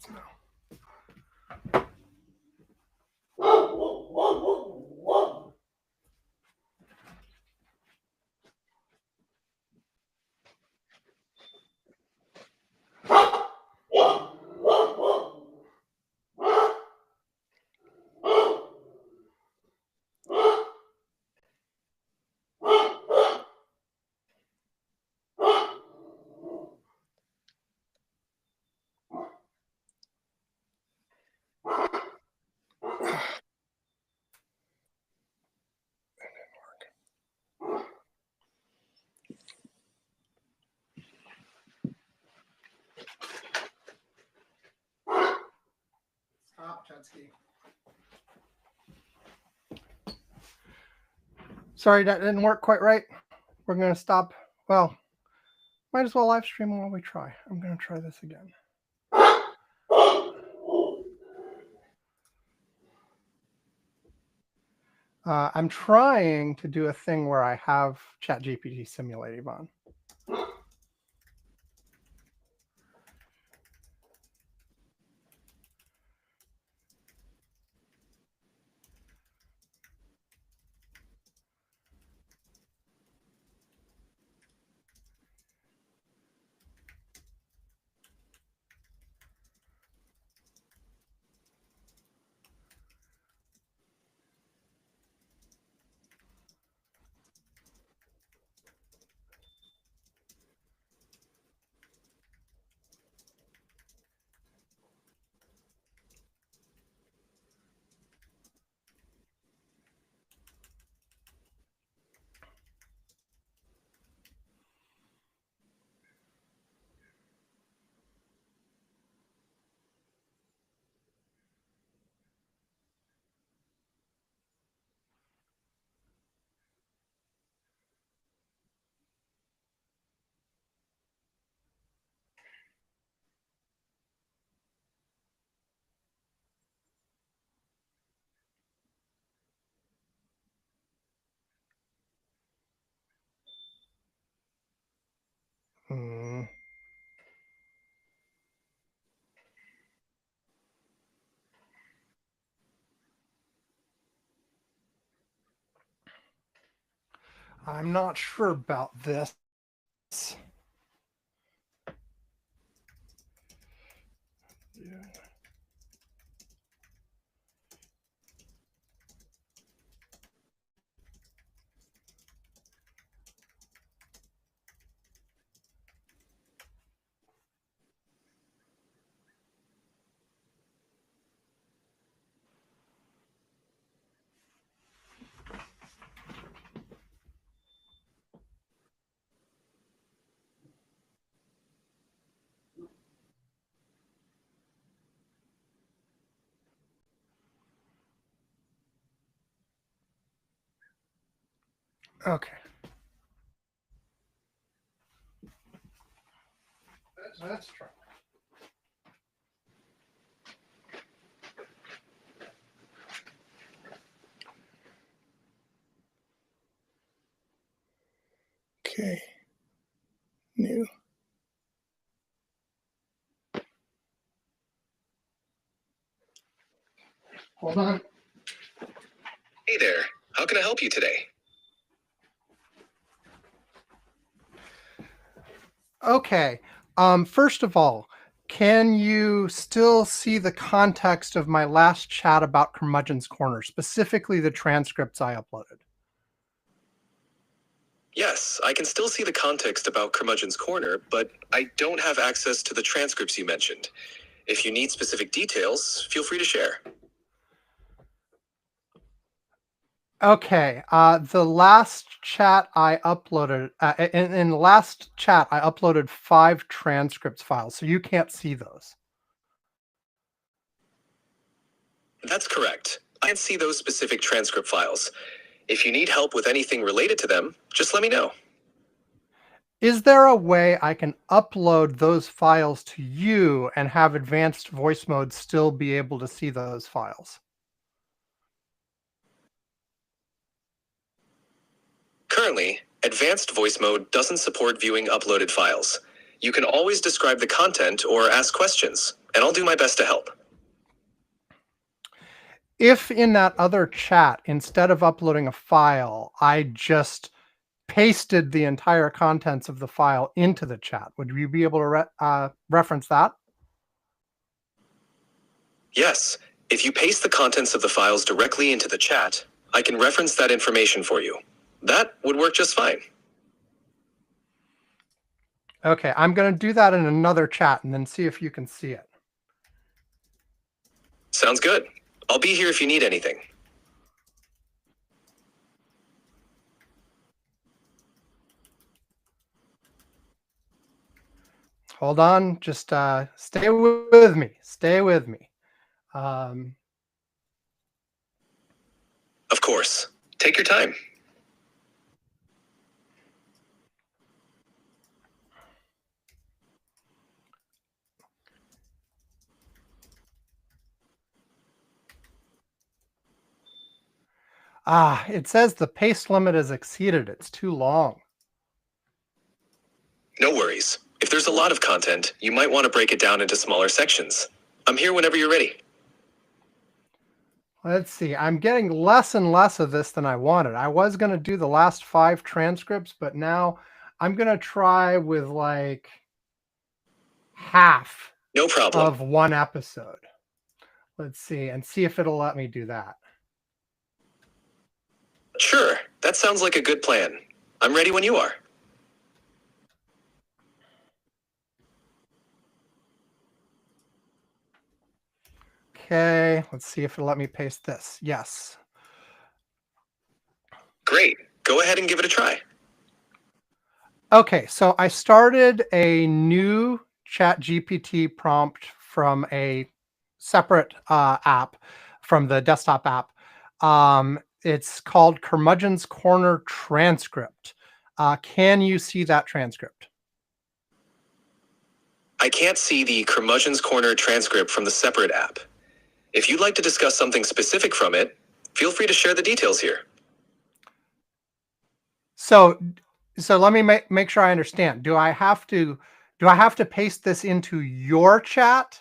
minutes now. Stop, Chetsky. Sorry, that didn't work quite right. We're going to stop. Well, might as well live stream while we try. I'm going to try this again. I'm trying to do a thing where I have ChatGPT simulated on. I'm not sure about this. Yeah. Okay. Let's try. Okay. New. Hold on. Hey there. How can I help you today? Okay. First of all, can you still see the context of my last chat about Curmudgeon's Corner, specifically the transcripts I uploaded? Yes, I can still see the context about Curmudgeon's Corner, but I don't have access to the transcripts you mentioned. If you need specific details, feel free to share. Okay, the last chat I uploaded, in the last chat, I uploaded 5 transcripts files, so you can't see those. That's correct. I can see those specific transcript files. If you need help with anything related to them, just let me know. Is there a way I can upload those files to you and have advanced voice mode still be able to see those files? Currently, advanced voice mode doesn't support viewing uploaded files. You can always describe the content or ask questions. and I'll do my best to help. If in that other chat, instead of uploading a file, I just pasted the entire contents of the file into the chat, would you be able to reference that? Yes, if you paste the contents of the files directly into the chat, I can reference that information for you. That would work just fine. Okay, I'm going to do that in another chat and then see if you can see it. Sounds good. I'll be here if you need anything. Hold on, just stay with me. Stay with me. Of course. Take your time. It says the paste limit is exceeded. It's too long. No worries. If there's a lot of content, you might want to break it down into smaller sections. I'm here whenever you're ready. Let's see. I'm getting less and less of this than I wanted. I was going to do the last 5 transcripts, but now I'm going to try with like half No problem. of one episode. Let's see, and see if it'll let me do that. Sure, that sounds like a good plan. I'm ready when you are. Okay, let's see if it'll let me paste this. Yes. Great. Go ahead and give it a try. Okay, so I started a new ChatGPT prompt from a separate app, from the desktop app. It's called Curmudgeon's Corner Transcript. Can you see that transcript? I can't see the Curmudgeon's Corner transcript from the separate app. If you'd like to discuss something specific from it, feel free to share the details here. So let me make sure I understand. Do I have to paste this into your chat?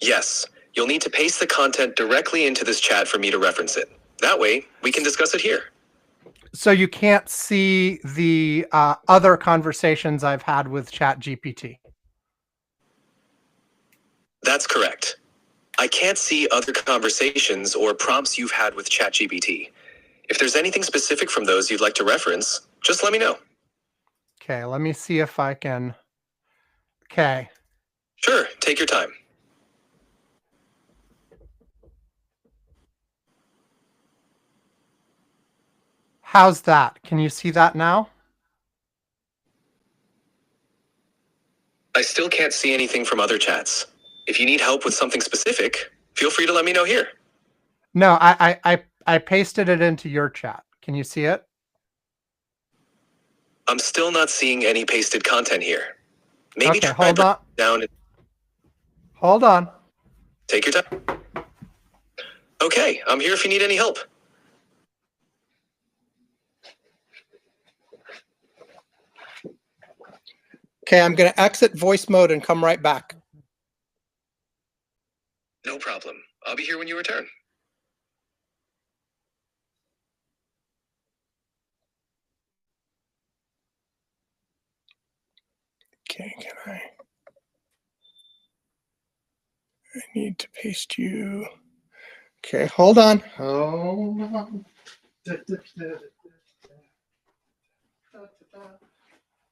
Yes, you'll need to paste the content directly into this chat for me to reference it. That way, we can discuss it here. So you can't see the other conversations I've had with ChatGPT. That's correct. I can't see other conversations or prompts you've had with ChatGPT. If there's anything specific from those you'd like to reference, just let me know. Okay, let me see if I can. Okay. Sure, take your time. How's that? Can you see that now? I still can't see anything from other chats. If you need help with something specific, feel free to let me know here. No, I pasted it into your chat. Can you see it? I'm still not seeing any pasted content here. Maybe Okay, try hold on. down and Hold on. take your time. Okay, I'm here if you need any help. Okay, I'm going to exit voice mode and come right back. No problem. I'll be here when you return. Okay, I need to paste you. Okay, hold on. Hold on.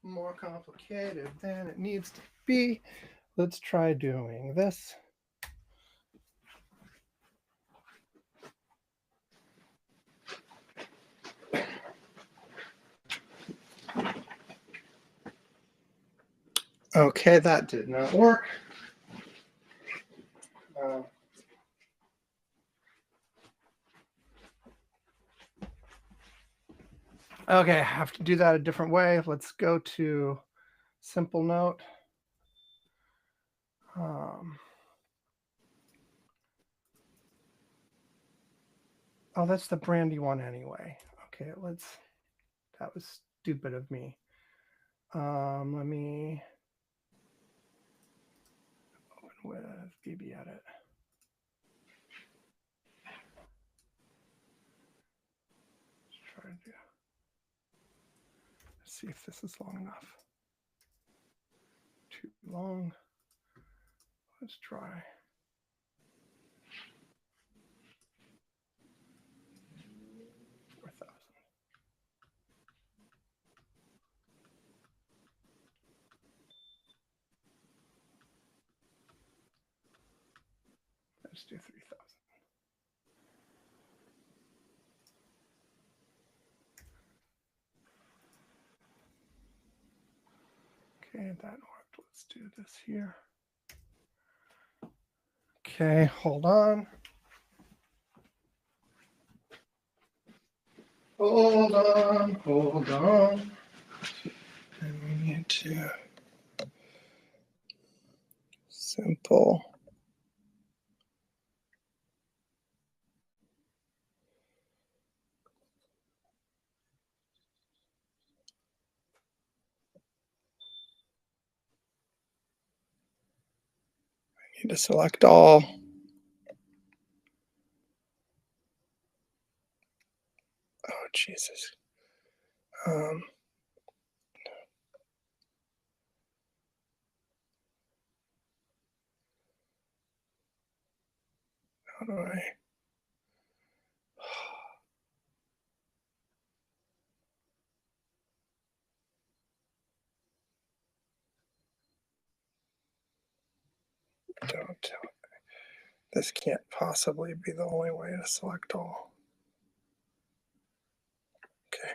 More complicated than it needs to be. Let's try doing this. Okay, that did not work. Okay, I have to do that a different way. Let's go to simple note. Oh, that's the brandy one anyway. Okay, that was stupid of me. Let me BB edit. Let's try to do. Let's see if this is long enough. Too long. Let's try. Let's do 3,000. Okay, that worked. Let's do this here. Okay, hold on. Hold on, hold on. And we need to simple. I need to select all. Oh, Jesus. How do I? Don't tell me. This can't possibly be the only way to select all. Okay.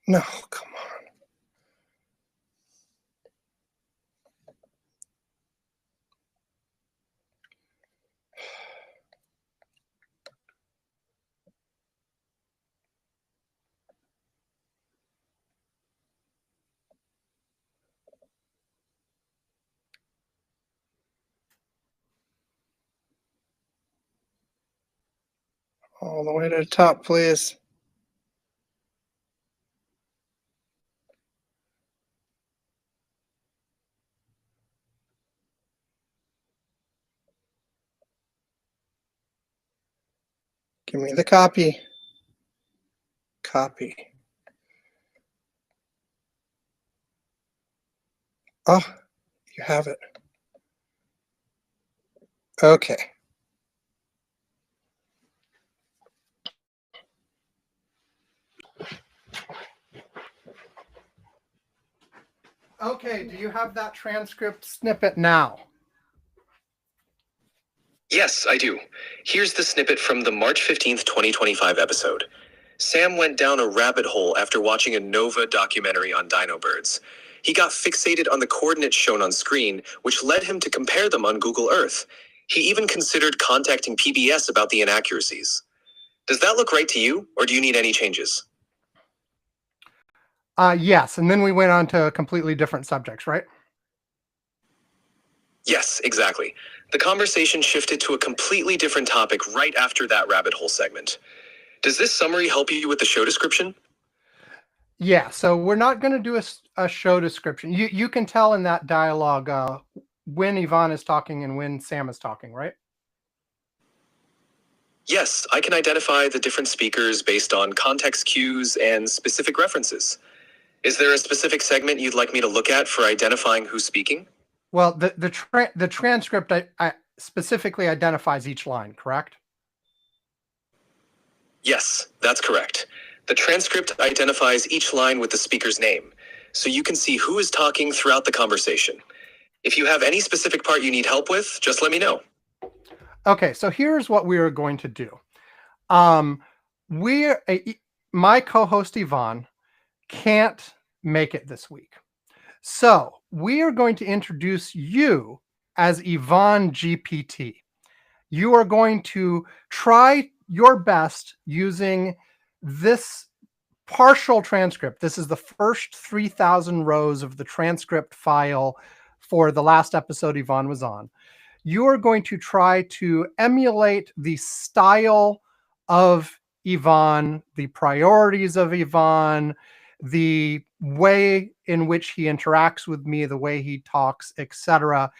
No, come on. All the way to the top, please. Give me the copy. Copy. Oh, you have it. Okay. Okay, do you have that transcript snippet now? Yes, I do. Here's the snippet from the March 15th, 2025 episode. Sam went down a rabbit hole after watching a Nova documentary on dino birds. He got fixated on the coordinates shown on screen, which led him to compare them on Google Earth. He even considered contacting PBS about the inaccuracies. Does that look right to you, or do you need any changes? Yes, and then we went on to completely different subjects, right? Yes, exactly. The conversation shifted to a completely different topic right after that rabbit hole segment. Does this summary help you with the show description? Yeah, so we're not going to do a show description. You can tell in that dialogue when Yvonne is talking and when Sam is talking, right? Yes, I can identify the different speakers based on context cues and specific references. Is there a specific segment you'd like me to look at for identifying who's speaking? Well, the transcript I specifically identifies each line, correct? Yes, that's correct. The transcript identifies each line with the speaker's name, so you can see who is talking throughout the conversation. If you have any specific part you need help with, just let me know. Okay, so here's what we are going to do. My co-host Yvonne can't make it this week. So we are going to introduce you as Yvonne GPT. You are going to try your best using this partial transcript. This is the first 3,000 rows of the transcript file for the last episode Yvonne was on. You are going to try to emulate the style of Yvonne, the priorities of Yvonne, the way in which he interacts with me, the way he talks, etc.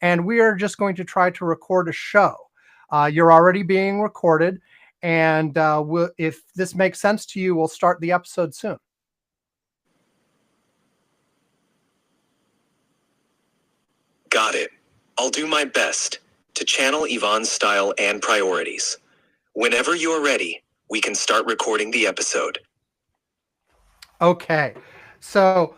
And we are just going to try to record a show. You're already being recorded, and if this makes sense to you, we'll start the episode soon. Got it. I'll do my best to channel Yvonne's style and priorities. Whenever you're ready, we can start recording the episode. Okay, so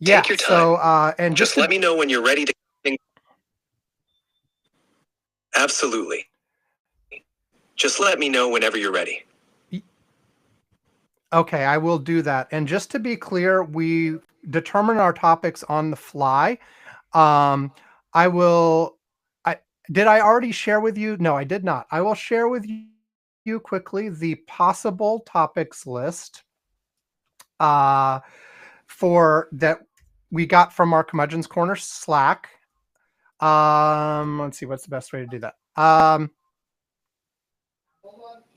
yeah, Take your time. so and Just let me know when you're ready to. Absolutely. Just let me know whenever you're ready. Okay, I will do that. And just to be clear, we determine our topics on the fly. I will. Did I already share with you? No, I did not. I will share with you quickly the possible topics list for that we got from our Curmudgeon's Corner Slack. Let's see, what's the best way to do that?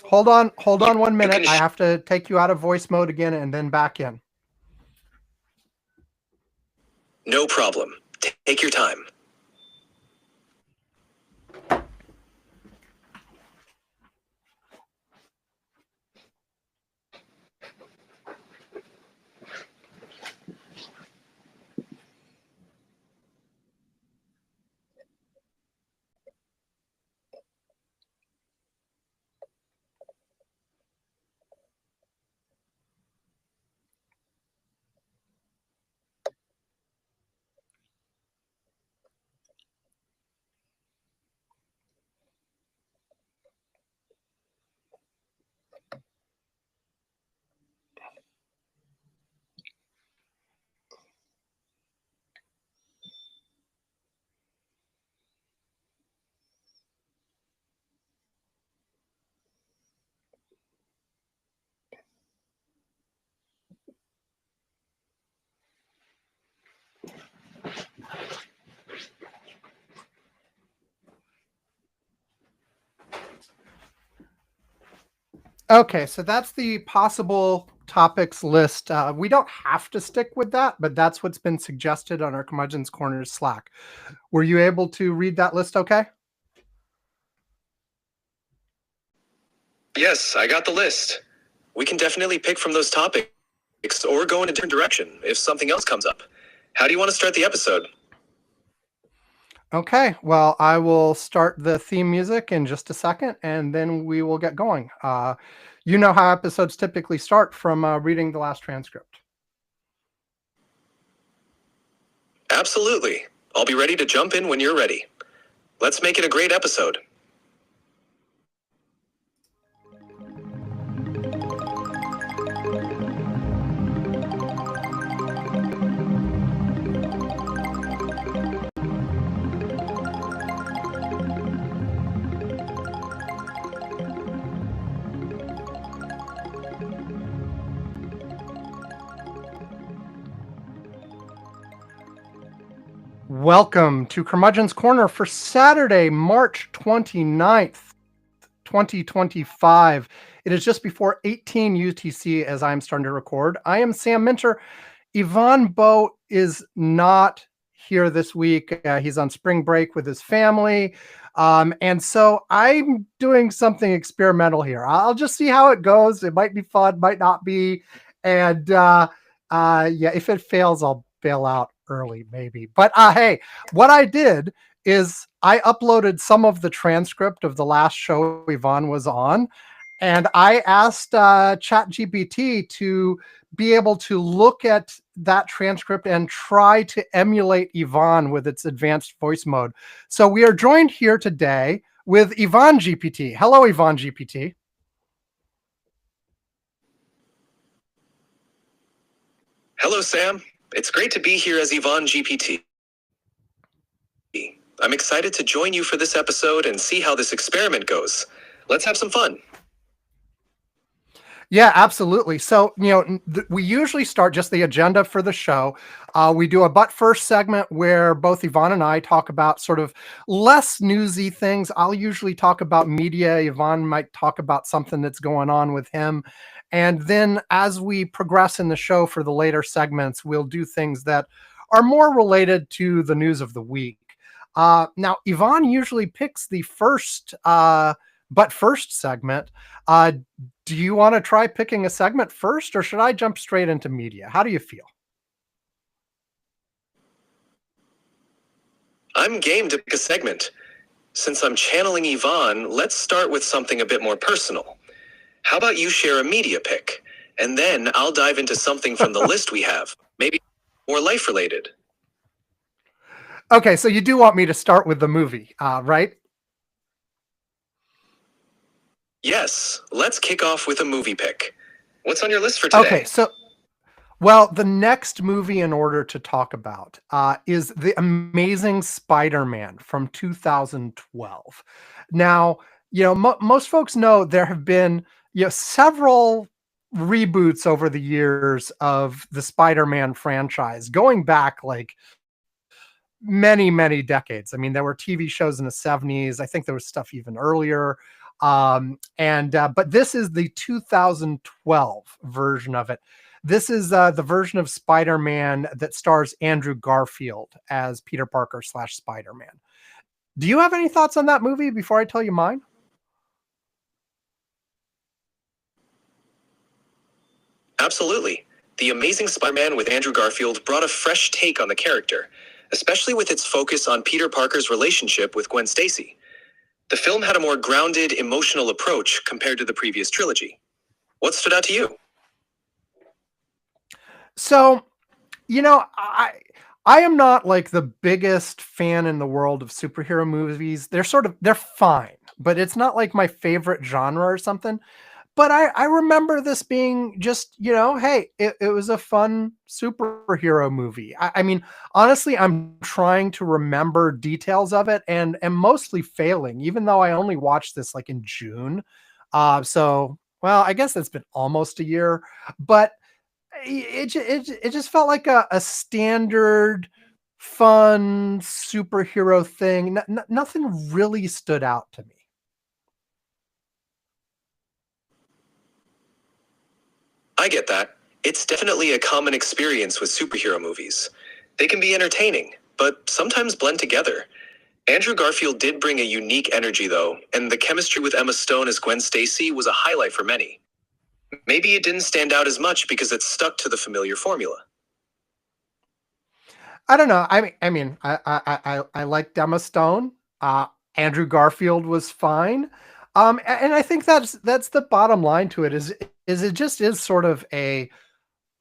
Hold on 1 minute. I have to take you out of voice mode again and then back in. No problem. Take your time. Okay, so that's the possible topics list. We don't have to stick with that, but that's what's been suggested on our Curmudgeon's Corner Slack. Were you able to read that list okay? Yes, I got the list. We can definitely pick from those topics or go in a different direction if something else comes up. How do you want to start the episode? Okay, well, I will start the theme music in just a second, and then we will get going. You know how episodes typically start from reading the last transcript. Absolutely. I'll be ready to jump in when you're ready. Let's make it a great episode. Welcome to Curmudgeon's Corner for Saturday, March 29th, 2025. It is just before 18 UTC as I'm starting to record. I am Sam Minter. Yvonne Bowe is not here this week. He's on spring break with his family. And so I'm doing something experimental here. I'll just see how it goes. It might be fun, might not be. And yeah, if it fails, I'll bail out early maybe. But hey, what I did is I uploaded some of the transcript of the last show Yvonne was on, and I asked ChatGPT to be able to look at that transcript and try to emulate Yvonne with its advanced voice mode. So we are joined here today with Yvonne GPT. Hello, Yvonne GPT. Hello, Sam. It's great to be here as Yvonne GPT. I'm excited to join you for this episode and see how this experiment goes. Let's have some fun. Yeah, absolutely. So, we usually start just the agenda for the show. We do a but first segment where both Yvonne and I talk about sort of less newsy things. I'll usually talk about media. Yvonne might talk about something that's going on with him. And then as we progress in the show for the later segments, we'll do things that are more related to the news of the week. Now, Yvonne usually picks the first, but first segment. Uh, do you want to try picking a segment first, or should I jump straight into media? How do you feel? I'm game to pick a segment. Since I'm channeling Yvonne, let's start with something a bit more personal. How about you share a media pick? And then I'll dive into something from the list we have, maybe more life related. Okay, so you do want me to start with the movie, right? Yes, let's kick off with a movie pick. What's on your list for Okay, today? so well, the next movie in order to talk about is The Amazing Spider-Man from 2012. Now, most folks know there have been several reboots over the years of the Spider-Man franchise, going back like many, many decades. I mean, there were TV shows in the 70s. I think there was stuff even earlier. And but this is the 2012 version of it. This is the version of Spider-Man that stars Andrew Garfield as Peter Parker slash Spider-Man. Do you have any thoughts on that movie before I tell you mine? Absolutely. The Amazing Spider-Man with Andrew Garfield brought a fresh take on the character, especially with its focus on Peter Parker's relationship with Gwen Stacy. The film had a more grounded, emotional approach compared to the previous trilogy. What stood out to you? So, I am not like the biggest fan in the world of superhero movies. They're fine, but it's not like my favorite genre or something. But I remember this being just, hey, it was a fun superhero movie. I mean, honestly, I'm trying to remember details of it and am mostly failing, even though I only watched this like in June. Well, I guess it's been almost a year, but it just felt like a standard fun superhero thing. Nothing really stood out to me. I get that. It's definitely a common experience with superhero movies. They can be entertaining, but sometimes blend together. Andrew Garfield did bring a unique energy, though, and the chemistry with Emma Stone as Gwen Stacy was a highlight for many. Maybe it didn't stand out as much because it stuck to the familiar formula. I don't know. I liked Emma Stone. Uh, Andrew Garfield was fine. And I think that's the bottom line to it is it just is sort of a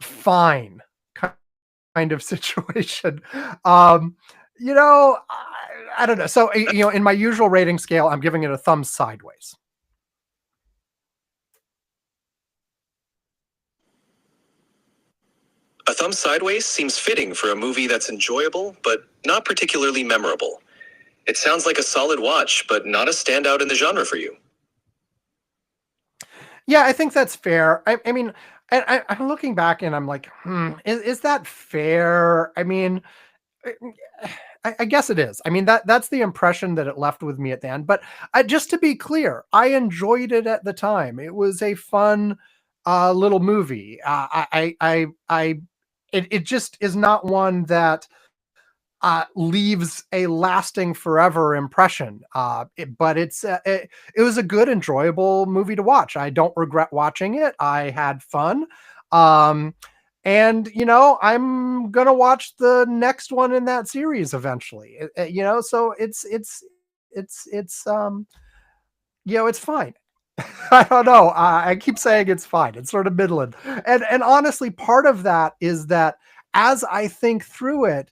fine kind of situation. Um, I don't know. So in my usual rating scale, I'm giving it a thumb sideways. A thumb sideways seems fitting for a movie that's enjoyable, but not particularly memorable. It sounds like a solid watch, but not a standout in the genre for you. Yeah, I think that's fair. I mean, I'm looking back and I'm like, is that fair? I mean, I I guess it is. I mean, that's the impression that it left with me at the end. But just to be clear, I enjoyed it at the time. It was a fun little movie. It just is not one that leaves a lasting forever impression. But it was a good, enjoyable movie to watch. I don't regret watching it. I had fun. Um, and I'm gonna watch the next one in that series eventually. So it's fine. I don't know. I keep saying it's fine. It's sort of middling. And honestly, part of that is that as I think through it,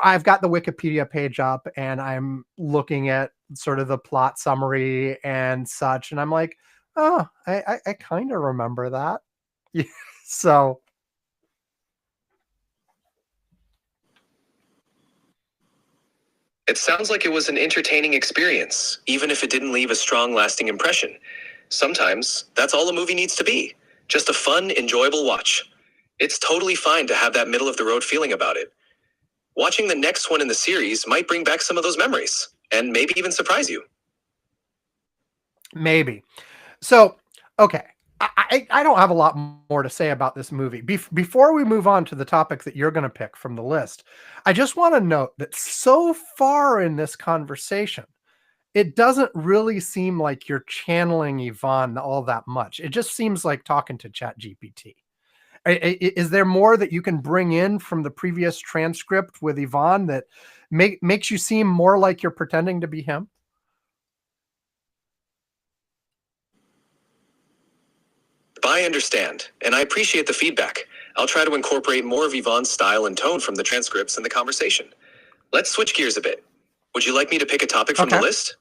I've got the Wikipedia page up and I'm looking at sort of the plot summary and such, and I'm like, oh, I kind of remember that. Yeah. So It sounds like it was an entertaining experience, even if it didn't leave a strong, lasting impression. Sometimes, that's all a movie needs to be. Just a fun, enjoyable watch. It's totally fine to have that middle of the road feeling about it. Watching the next one in the series might bring back some of those memories, and maybe even surprise you. Maybe. So, okay. I don't have a lot more to say about this movie. Before we move on to the topic that you're going to pick from the list, I just want to note that so far in this conversation, it doesn't really seem like you're channeling Yvonne all that much. It just seems like talking to ChatGPT. Is there more that you can bring in from the previous transcript with Yvonne that makes you seem more like you're pretending to be him? I understand, and I appreciate the feedback. I'll try to incorporate more of Yvonne's style and tone from the transcripts in the conversation. Let's switch gears a bit. Would you like me to pick a topic from the Okay. list?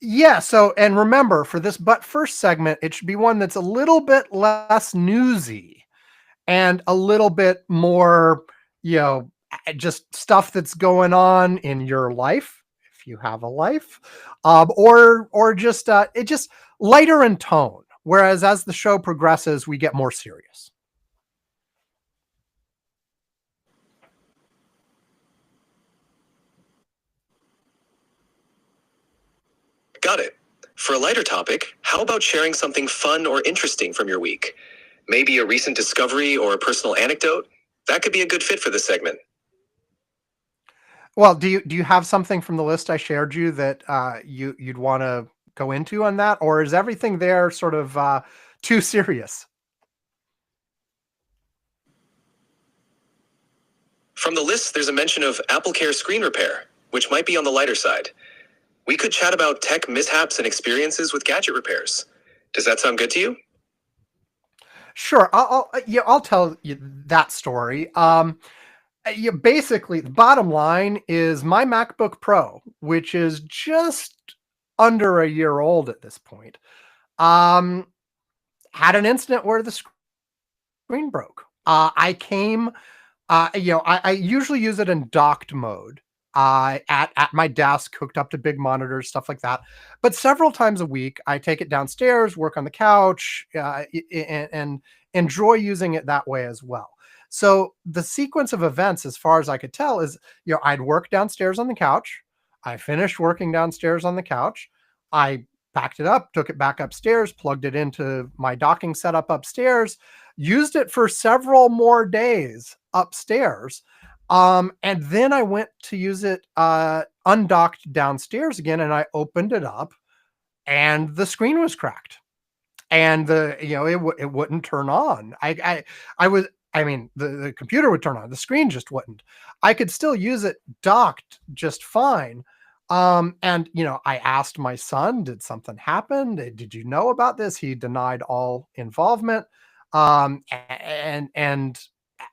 Yeah. So, and remember for this but first segment, it should be one that's a little bit less newsy and a little bit more, just stuff that's going on in your life, if you have a life, or just it just lighter in tone. Whereas as the show progresses, we get more serious. Got it. For a lighter topic, how about sharing something fun or interesting from your week? Maybe a recent discovery or a personal anecdote? That could be a good fit for this segment. Well, do you have something from the list I shared you that you'd want to go into on that, or is everything there sort of too serious? From the list, there's a mention of AppleCare screen repair, which might be on the lighter side. We could chat about tech mishaps and experiences with gadget repairs. Does that sound good to you? Sure, I'll tell you that story. Basically, the bottom line is my MacBook Pro, which is just under a year old at this point, um, had an incident where the screen broke. I came I usually use it in docked mode, at my desk, hooked up to big monitors, stuff like that. But several times a week, I take it downstairs, work on the couch, and enjoy using it that way as well. So the sequence of events, as far as I could tell, is I'd work downstairs on the couch. I finished working downstairs on the couch. I packed it up, took it back upstairs, plugged it into my docking setup upstairs, used it for several more days upstairs. And then I went to use it undocked downstairs again, and I opened it up, and the screen was cracked, and it wouldn't turn on. I was. I mean, the computer would turn on, the screen just wouldn't. I could still use it docked just fine. And I asked my son, did something happen? Did you know about this? He denied all involvement. And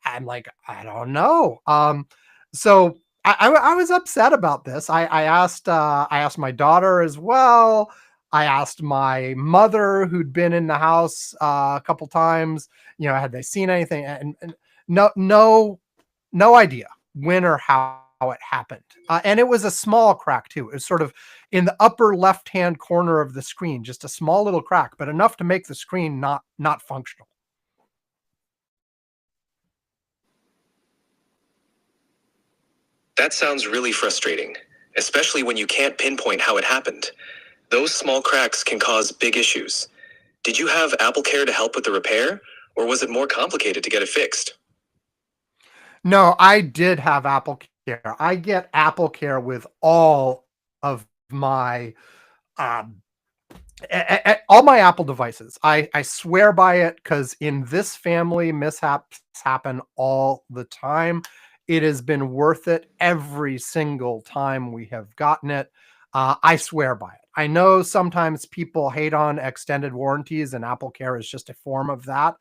I'm like, I don't know. So I was upset about this. I asked my daughter as well. I asked my mother, who'd been in the house a couple times. Had they seen anything? And no idea when or how it happened. And it was a small crack too. It was sort of in the upper left-hand corner of the screen, just a small little crack, but enough to make the screen not functional. That sounds really frustrating, especially when you can't pinpoint how it happened. Those small cracks can cause big issues. Did you have AppleCare to help with the repair, or was it more complicated to get it fixed? No, I did have Apple Care. I get Apple Care with all of my um, all my Apple devices. I swear by it because in this family, mishaps happen all the time. It has been worth it every single time we have gotten it. I swear by it. I know sometimes people hate on extended warranties, and Apple Care is just a form of that.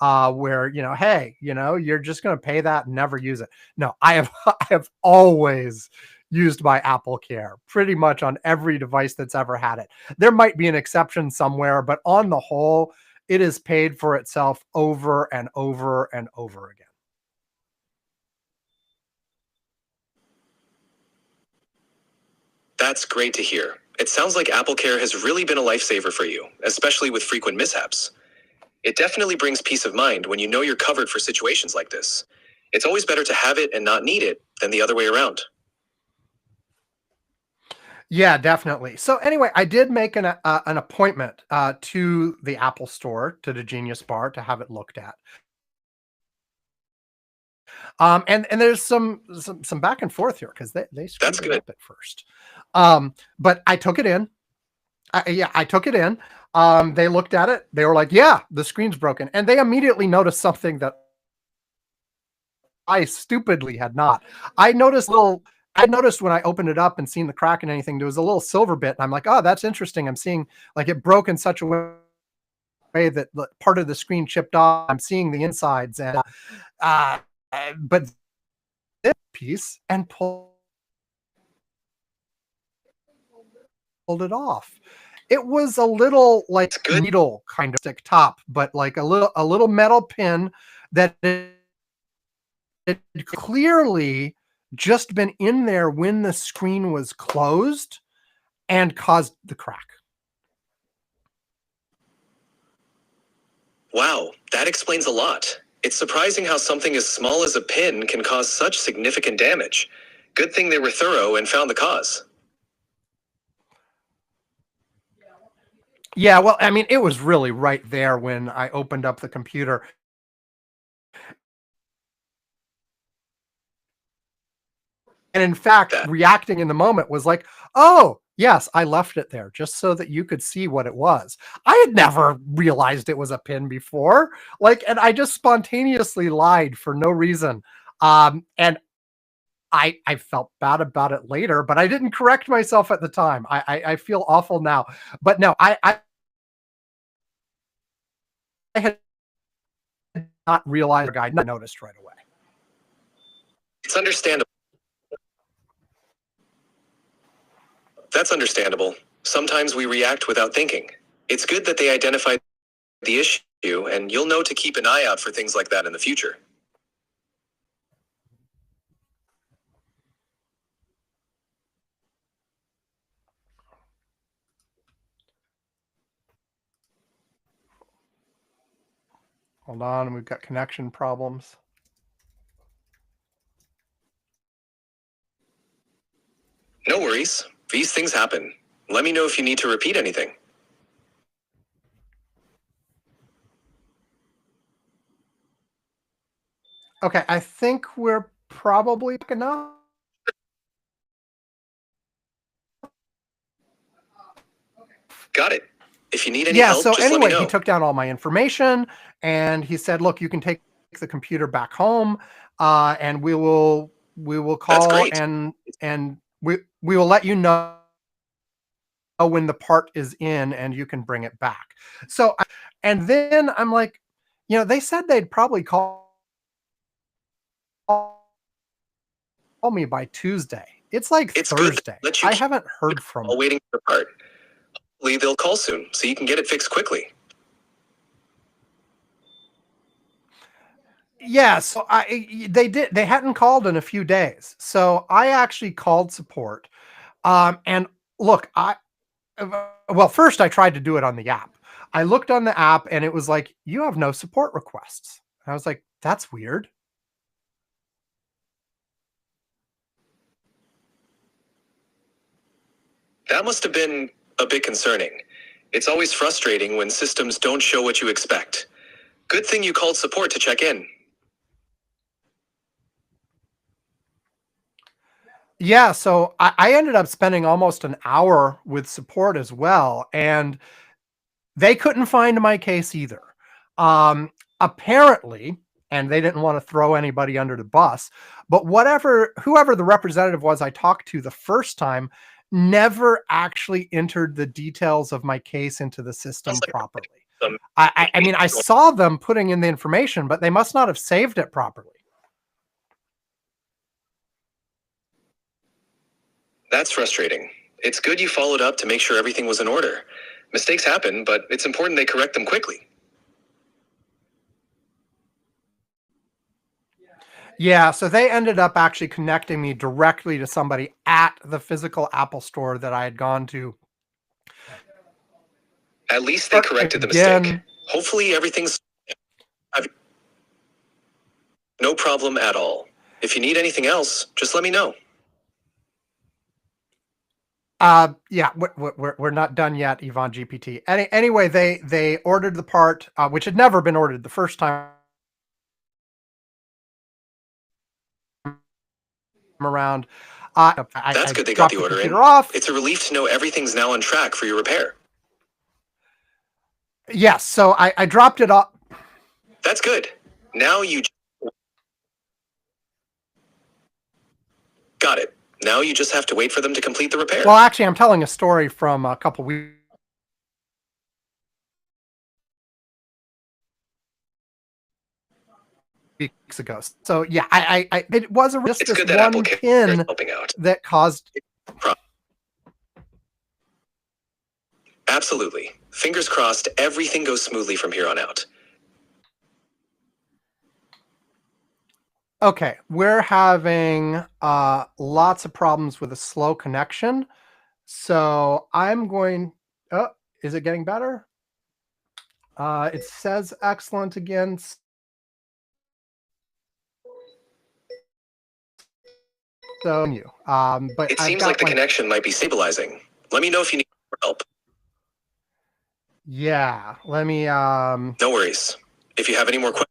Where hey, you're just going to pay that and never use it. No, I have I have always used my Apple Care pretty much on every device that's ever had it. There might be an exception somewhere, but on the whole, it has paid for itself over and over and over again. That's great to hear, It sounds like AppleCare has really been a lifesaver for you, especially with frequent mishaps. It definitely brings peace of mind when you know you're covered for situations like this. It's always better to have it and not need it than the other way around. Yeah, definitely. So anyway, I did make an appointment to the Apple Store, to the Genius Bar, to have it looked at. And there's some back and forth here because they screwed That's it good. up at first. But I took it in. I took it in. They looked at it. They were like, "Yeah, the screen's broken," and they immediately noticed something that I stupidly had not. I noticed little. I noticed when I opened it up and seen the crack and anything, there was a little silver bit, and I'm like, "Oh, that's interesting." I'm seeing like it broke in such a way that part of the screen chipped off. I'm seeing the insides, and uh, but this piece and pulled it off. It was a little like It's good. needle kind of stick top, but like a little metal pin that it clearly just been in there when the screen was closed and caused the crack. Wow, that explains a lot. It's surprising how something as small as a pin can cause such significant damage. Good thing they were thorough and found the cause. Yeah, well, I mean, it was really right there when I opened up the computer. And in fact, That. reacting in the moment was like, oh, yes, I left it there just so that you could see what it was. I had never realized it was a pin before. Like, and I just spontaneously lied for no reason. And I felt bad about it later, but I didn't correct myself at the time. I feel awful now. But no, I had not realized, I noticed right away. It's understandable. That's understandable. Sometimes we react without thinking. It's good that they identified the issue, and you'll know to keep an eye out for things like that in the future. Hold on, we've got connection problems. No worries. These things happen. Let me know if you need to repeat anything. Okay, I think we're probably enough. Got it. If you need any Yeah, help, so just let me anyway, he know. took down all my information and he said, "Look, you can take the computer back home, and we will That's call great. and we will let you know when the part is in and you can bring it back." So, and then I'm like, they said they'd probably call me by Tuesday. It's like It's good that Thursday. they let you I keep haven't heard from while them. waiting for the part. Hopefully they'll call soon, so you can get it fixed quickly. Yeah, so they hadn't called in a few days. So I actually called support. And look, well, first I tried to do it on the app. I looked on the app and it was like, you have no support requests. And I was like, that's weird. That must have been a bit concerning. It's always frustrating when systems don't show what you expect. Good thing you called support to check in. Yeah, so I ended up spending almost an hour with support as well. And they couldn't find my case either. Apparently, and they didn't want to throw anybody under the bus, but whoever the representative was I talked to the first time never actually entered the details of my case into the Sounds system like properly. some I mean, I saw them putting in the information, but they must not have saved it properly. That's frustrating. It's good you followed up to make sure everything was in order. Mistakes happen, but it's important they correct them quickly. Yeah, so they ended up actually connecting me directly to somebody at the physical Apple store that I had gone to At least they corrected the Again. mistake. Hopefully everything's... No problem at all. If you need anything else, just let me know. Yeah, we're not done yet, Yvonne GPT. Anyway, they ordered the part, which had never been ordered the first time around. That's good they got dropped the the order in. computer off. It's a relief to know everything's now on track for your repair. Yes, so I dropped it off. That's good. Now you... Got it. Now you just have to wait for them to complete the repair. Well, actually, I'm telling a story from a couple weeks ago. So yeah, it was just it's this good that one Apple Care pin is helping out. that caused. Absolutely. Fingers crossed everything goes smoothly from here on out. Okay, we're having lots of problems with a slow connection. So I'm going... Oh, is it getting better? It says excellent again. So but it seems like the connection might be stabilizing. Let me know if you need more help. Yeah, let me... No worries. If you have any more questions...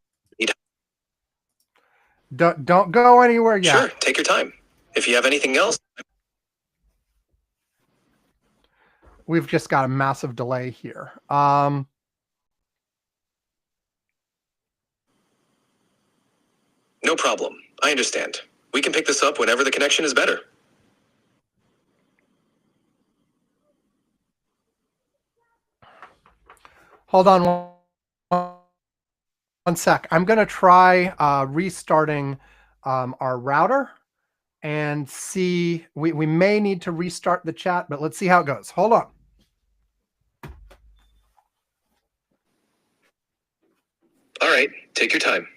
Don't go anywhere yet. Sure, take your time. If you have anything else... We've just got a massive delay here. No problem. I understand. We can pick this up whenever the connection is better. Hold on one sec. I'm going to try restarting our router and see. We may need to restart the chat, but let's see how it goes. Hold on. All right, take your time.